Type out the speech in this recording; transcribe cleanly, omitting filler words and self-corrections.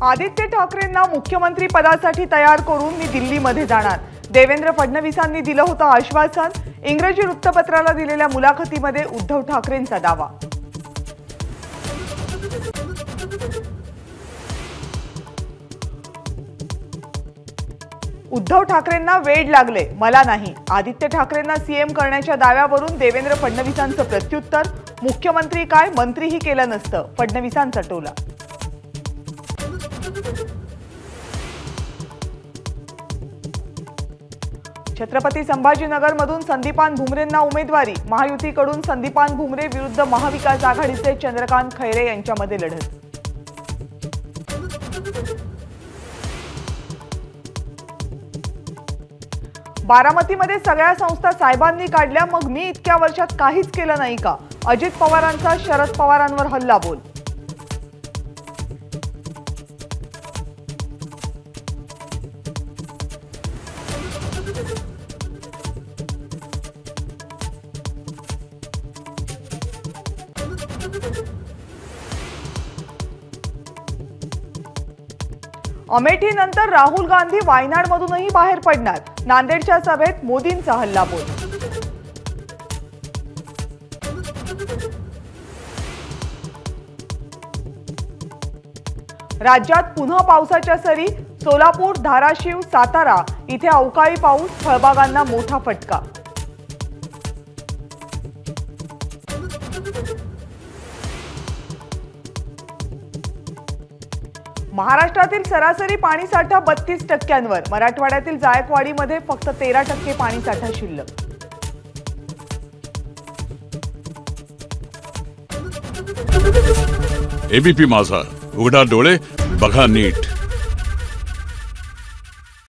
आदित्य ठाकरेंना मुख्यमंत्री पदासाठी तयार करून मी दिल्लीमध्ये जाणार। देवेंद्र फडणवीसांनी दिलं होतं आश्वासन। इंग्रजी वृत्तपत्राला दिलेल्या मुलाखतीमध्ये उद्धव ठाकरेंचा दावा। उद्धव ठाकरेंना वेड लागले, मला नाही। आदित्य ठाकरेंना सीएम करण्याच्या दाव्यावरून देवेंद्र फडणवीसांचं प्रत्युत्तर। मुख्यमंत्री काय मंत्रीही केलं नसतं, फडणवीसांचा टोला। छत्रपती संभाजीनगरमधून संदीपान भुमरेंना उमेदवारी। महायुतीकडून संदीपान भुमरे विरुद्ध महाविकास आघाडीचे चंद्रकांत खैरे यांच्यामध्ये लढत। बारामतीमध्ये सगळ्या संस्था साहेबांनी काढल्या, मग मी इतक्या वर्षात काहीच केलं नाही का? अजित पवारांचा शरद पवारांवर हल्ला बोल। अमेठीनंतर राहुल गांधी वायनाडमधूनही बाहेर पडणार। नांदेडच्या सभेत मोदींचा हल्ला बोल। राज्यात पुन्हा पावसाच्या सरी। सोलापूर, धाराशिव, सातारा इथे अवकाळी पाऊस, फळबागांना मोठा फटका। महाराष्ट्रातील सरासरी पाणीसाठा 32%वर। मराठवाड्यातील जायकवाडीमध्ये फक्त 13% पाणीसाठा शिल्लक। एबीपी माझा, उघडा डोळे बघा नीट।